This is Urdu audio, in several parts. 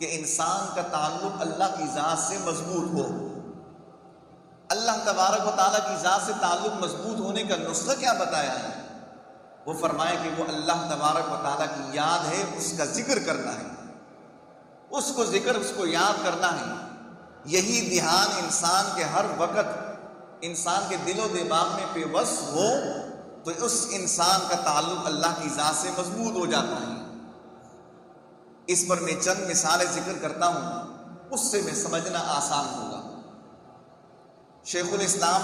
کہ انسان کا تعلق اللہ کی ذات سے مضبوط ہو۔ اللہ تبارک و تعالیٰ کی ذات سے تعلق مضبوط ہونے کا نسخہ کیا بتایا ہے؟ وہ فرمائے کہ وہ اللہ تبارک و تعالیٰ کی یاد ہے، اس کا ذکر کرنا ہے، اس کو یاد کرنا ہے۔ یہی دھیان انسان کے ہر وقت انسان کے دل و دماغ میں پیوست ہو تو اس انسان کا تعلق اللہ کی ذات سے مضبوط ہو جاتا ہے۔ اس پر میں چند مثالیں ذکر کرتا ہوں، اس سے میں سمجھنا آسان ہوگا۔ شیخ الاسلام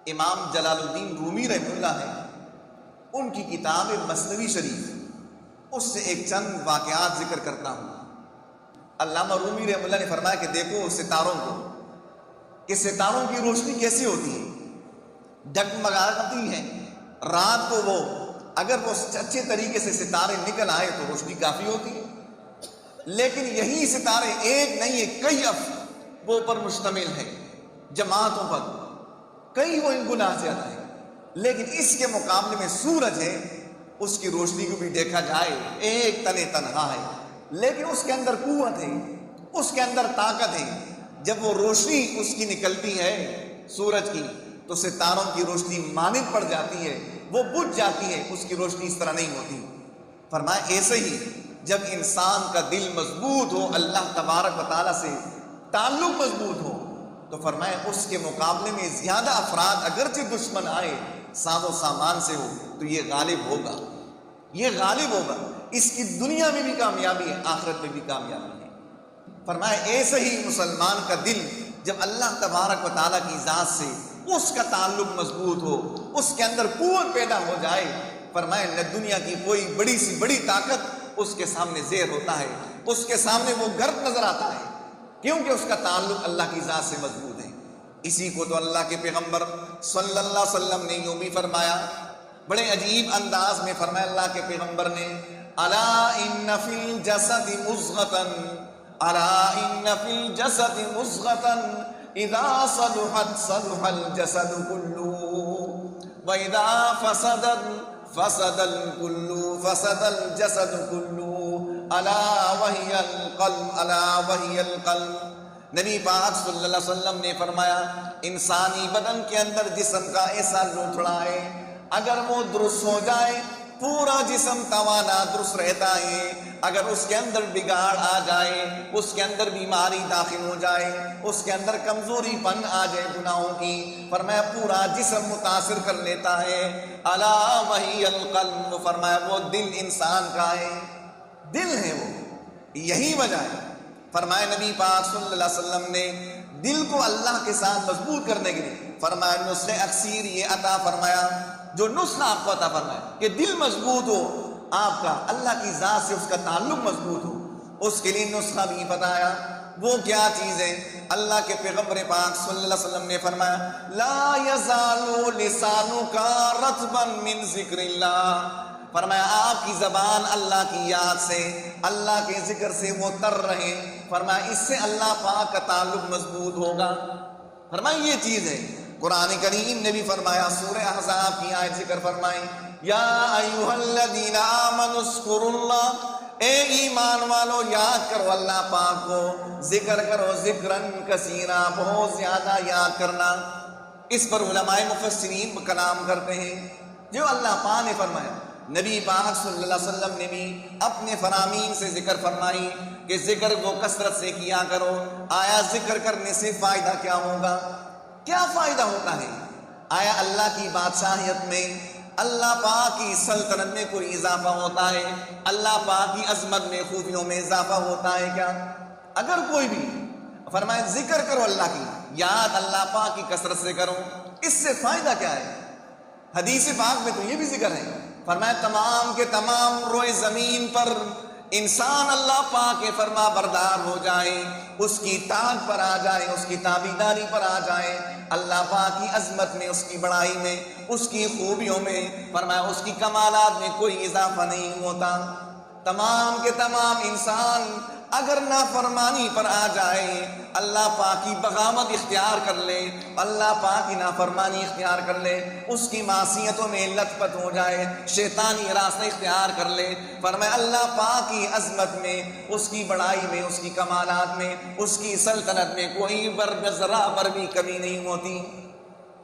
امام جلال الدین رومی رحمہ اللہ ہے، ان کی کتاب مثنوی شریف، اس سے ایک چند واقعات ذکر کرتا ہوں۔ علامہ رومی رحمہ اللہ نے فرمایا کہ دیکھو ستاروں کو، کہ ستاروں کی روشنی کیسی ہوتی ہے، ڈگمگاتی ہے۔ رات کو وہ اگر وہ اچھے طریقے سے ستارے نکل آئے تو روشنی کافی ہوتی ہے، لیکن یہی ستارے ایک نہیں ہے، کئی افقوں پر مشتمل ہے، جماعتوں پر، کئی وہ گناہ زیادہ ہے، لیکن اس کے مقابلے میں سورج ہے، اس کی روشنی کو بھی دیکھا جائے ایک تنے تنہا ہے، لیکن اس کے اندر قوت ہے، اس کے اندر طاقت ہے۔ جب وہ روشنی اس کی نکلتی ہے سورج کی تو ستاروں کی روشنی مانند پڑ جاتی ہے، وہ بجھ جاتی ہے، اس کی روشنی اس طرح نہیں ہوتی۔ فرمایا ایسے ہی جب انسان کا دل مضبوط ہو، اللہ تبارک و تعالیٰ سے تعلق مضبوط ہو، تو فرمایا اس کے مقابلے میں زیادہ افراد اگرچہ دشمن آئے ساز و سامان سے ہو تو یہ غالب ہوگا، یہ غالب ہوگا۔ اس کی دنیا میں بھی کامیابی ہے، آخرت میں بھی کامیابی ہے۔ فرمایا ایسے ہی مسلمان کا دل جب اللہ تبارک و تعالیٰ کی ذات سے اس کا تعلق مضبوط ہو، اس کے اندر قوت پیدا ہو جائے، فرمایا نہ دنیا کی کوئی بڑی سی بڑی طاقت اس کے سامنے زیر ہوتا ہے، اس کے سامنے وہ غرق نظر آتا ہے، کیونکہ اس کا تعلق اللہ کی ذات سے مضبوط ہے۔ اسی کو تو اللہ کے پیغمبر صلی اللہ علیہ وسلم نے یوں بھی فرمایا، بڑے عجیب انداز میں فرمایا اللہ کے پیغمبر نے، الا ان فی الجسد مضغۃ، الا ان فی الجسد مضغۃ اذا صلحت صلح الجسد كله واذا فسدت فسد الكل فسد الجسد كله الا وهي القلب، الا وهي القلب۔ نبی پاک صلی اللہ علیہ وسلم نے فرمایا انسانی بدن کے اندر جسم کا ایسا لوتھڑا ہے، اگر وہ درست ہو جائے پورا جسم توانا درست رہتا ہے، اگر اس کے اندر بگاڑ آ جائے، اس کے اندر بیماری داخل ہو جائے، اس کے اندر کمزوری پن آ جائے گناہوں کی، فرمایا پورا جسم متاثر کر لیتا ہے۔ الا وہی القلب، فرمایا وہ دل انسان کا ہے، دل ہے وہ، یہی وجہ ہے۔ فرمایا نبی پاک صلی اللہ علیہ وسلم نے دل کو اللہ کے ساتھ مضبوط کرنے کے لیے فرمایا نسخہ اکثیر یہ عطا فرمایا، جو نسخہ آپ کو عطا فرمایا کہ دل مضبوط ہو آپ کا، اللہ کی ذات سے اس کا تعلق مضبوط ہو، اس کے لیے نسخہ بھی بتایا۔ وہ کیا چیز ہے؟ اللہ کے پیغمبر پاک صلی اللہ علیہ وسلم نے فرمایا لا یزال لسانک رطبا من ذکر اللہ، فرمایا آپ کی زبان اللہ کی یاد سے، اللہ کے ذکر سے وہ تر رہے، فرمایا اس سے اللہ پاک کا تعلق مضبوط ہوگا۔ فرمایا یہ چیز ہے۔ قرآن کریم نے بھی فرمایا، سورہ احزاب کی آیت ذکر فرمائی، یا ایھا الذین آمنوا اذکروا اللہ، اے ایمان والو یاد کرو اللہ پاک کو، ذکر کرو ذکرن کثیرا، بہت زیادہ یاد کرنا۔ اس پر علماء مفسرین کلام کرتے ہیں، جو اللہ پاک نے فرمایا، نبی پاک صلی اللہ علیہ وسلم نے بھی اپنے فرامین سے ذکر فرمائی کہ ذکر کو کثرت سے کیا کرو۔ آیا ذکر کرنے سے فائدہ کیا ہوگا؟ کیا فائدہ ہوتا ہے؟ آیا اللہ کی بادشاہیت میں، اللہ پاک کی سلطنت میں کوئی اضافہ ہوتا ہے؟ اللہ پاک کی عظمت میں، خوبیوں میں اضافہ ہوتا ہے کیا؟ اگر کوئی بھی فرمائے ذکر کرو اللہ کی، یاد اللہ پاک کی کثرت سے کرو، اس سے فائدہ کیا ہے؟ حدیث پاک میں تو یہ بھی ذکر ہے، فرمایا تمام کے تمام روئے زمین پر انسان اللہ پاک کے فرما بردار ہو جائے، اس کی اطاعت پر آ جائے، اس کی تابعداری پر آ جائے، اللہ پاک کی عظمت میں، اس کی بڑائی میں، اس کی خوبیوں میں، فرمایا اس کی کمالات میں کوئی اضافہ نہیں ہوتا۔ تمام کے تمام انسان اگر نافرمانی پر آ جائے، اللہ پاک کی بغاوت اختیار کر لے، اللہ پاک کی نافرمانی اختیار کر لے، اس کی معصیتوں میں لت پت ہو جائے، شیطانی راستہ اختیار کر لے، فرمایا اللہ پاک کی عظمت میں، اس کی بڑائی میں، اس کی کمالات میں، اس کی سلطنت میں کوئی ذرہ بر بھی کمی نہیں ہوتی۔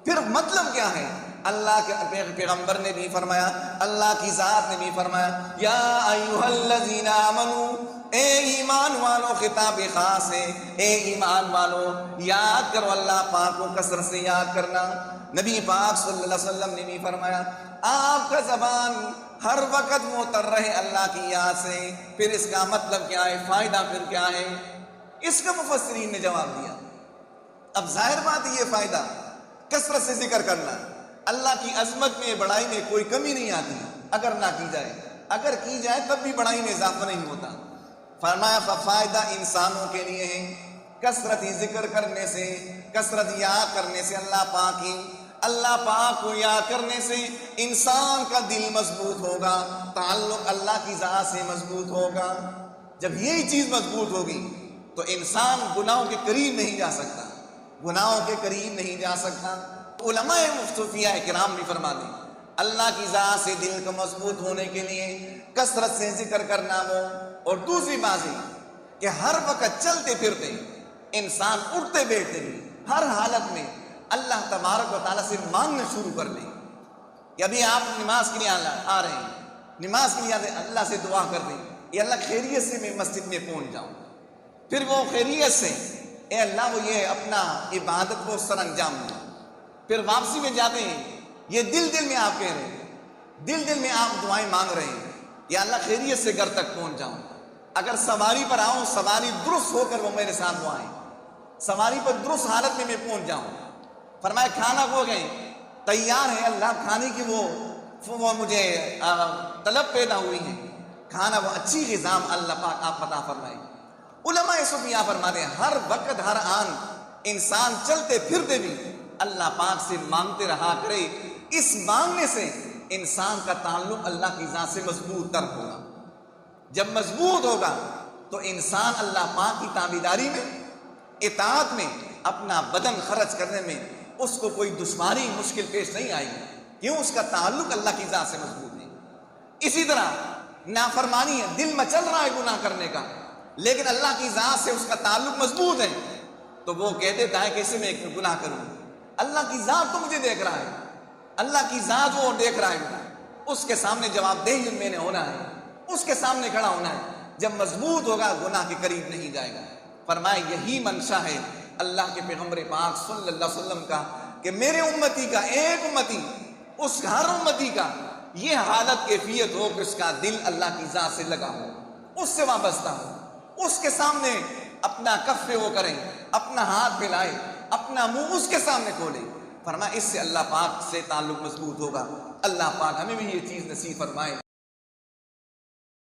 پھر مطلب کیا ہے؟ اللہ کے پیغمبر نے بھی فرمایا، اللہ کی ذات نے بھی فرمایا، یا ایھا الذین آمنوا، اے ایمان والو، خطاب خاص ہے، اے ایمان والو یاد کرو اللہ پاک کو کثرت سے یاد کرنا۔ نبی پاک صلی اللہ علیہ وسلم نے بھی فرمایا آپ کا زبان ہر وقت معطر رہے اللہ کی یاد سے۔ پھر اس کا مطلب کیا ہے؟ فائدہ پھر کیا ہے؟ اس کا مفسرین نے جواب دیا، اب ظاہر بات ہے یہ فائدہ کثرت سے ذکر کرنا، اللہ کی عظمت میں بڑائی میں کوئی کمی نہیں آتی اگر نہ کی جائے، اگر کی جائے تب بھی بڑائی میں اضافہ نہیں ہوتا۔ فرمایا فائدہ انسانوں کے لیے ہے، کثرت ذکر کرنے سے، کثرت یاد کرنے سے اللہ پاک کو یاد کرنے سے انسان کا دل مضبوط ہوگا، تعلق اللہ کی ذات سے مضبوط ہوگا۔ جب یہی چیز مضبوط ہوگی تو انسان گناہوں کے قریب نہیں جا سکتا، گناہوں کے قریب نہیں جا سکتا۔ علماء مصطفیہ کرام بھی فرما دیں اللہ کی ذات سے دل کو مضبوط ہونے کے لیے کثرت سے ذکر کرنا ہو، اور دوسری بات ہے کہ ہر وقت چلتے پھرتے انسان اٹھتے بیٹھتے بھی ہر حالت میں اللہ تبارک و تعالیٰ سے مانگنا شروع کر لیں کہ ابھی آپ نماز کے لیے آ رہے ہیں، نماز کے لیے اللہ سے دعا کر دیں کہ اللہ خیریت سے میں مسجد میں پہنچ جاؤں، پھر وہ خیریت سے اے اللہ وہ یہ اپنا عبادت کو سر انجام دیں، پھر واپسی میں جاتے ہیں، یہ دل میں آپ کہہ رہے ہیں، دل میں آپ دعائیں مانگ رہے ہیں یا اللہ خیریت سے گھر تک پہنچ جاؤں، اگر سواری پر آؤں سواری درست ہو کر وہ میرے ساتھ دعائیں، سواری پر درست حالت میں پہنچ جاؤں۔ فرمایا کھانا ہو گئے تیار ہے اللہ، کھانے کی وہ مجھے طلب پیدا ہوئی ہے، کھانا وہ اچھی غذا اللہ پاک آپ عطا فرمائے۔ علماء صوفیہ فرماتے ہیں ہر وقت ہر آن انسان چلتے پھرتے بھی اللہ پاک سے مانگتے رہا کرے، اس مانگنے سے انسان کا تعلق اللہ کی ذات سے مضبوط تر ہوگا۔ جب مضبوط ہوگا تو انسان اللہ پاک کی تابعداری میں، اطاعت میں، اپنا بدن خرچ کرنے میں اس کو کوئی دشواری مشکل پیش نہیں آئے گی، کیوں؟ اس کا تعلق اللہ کی ذات سے مضبوط ہے۔ اسی طرح نافرمانی ہے، دل میں چل رہا ہے گناہ کرنے کا، لیکن اللہ کی ذات سے اس کا تعلق مضبوط ہے، تو وہ کہہ دیتا ہے کہ اسے میں گناہ کروں، اللہ کی ذات تو مجھے دیکھ رہا ہے، اللہ کی ذات وہ دیکھ رہا ہے، اس کے سامنے جواب دہ میں نے ہونا ہے، اس کے سامنے کھڑا ہونا ہے۔ جب مضبوط ہوگا گناہ کے قریب نہیں جائے گا۔ فرمائے یہی منشا ہے اللہ کے پیغمبر پاک صلی اللہ علیہ وسلم کا کہ میرے امتی کا، ایک امتی، اس ہر امتی کا یہ حالت کیفیت ہو کہ اس کا دل اللہ کی ذات سے لگا ہو، اس سے وابستہ ہو، اس کے سامنے اپنا کف وہ کریں، اپنا ہاتھ پھیلائے، اپنا منہ اس کے سامنے کھولے۔ فرمایا اس سے اللہ پاک سے تعلق مضبوط ہوگا۔ اللہ پاک ہمیں بھی یہ چیز نصیب فرمائے۔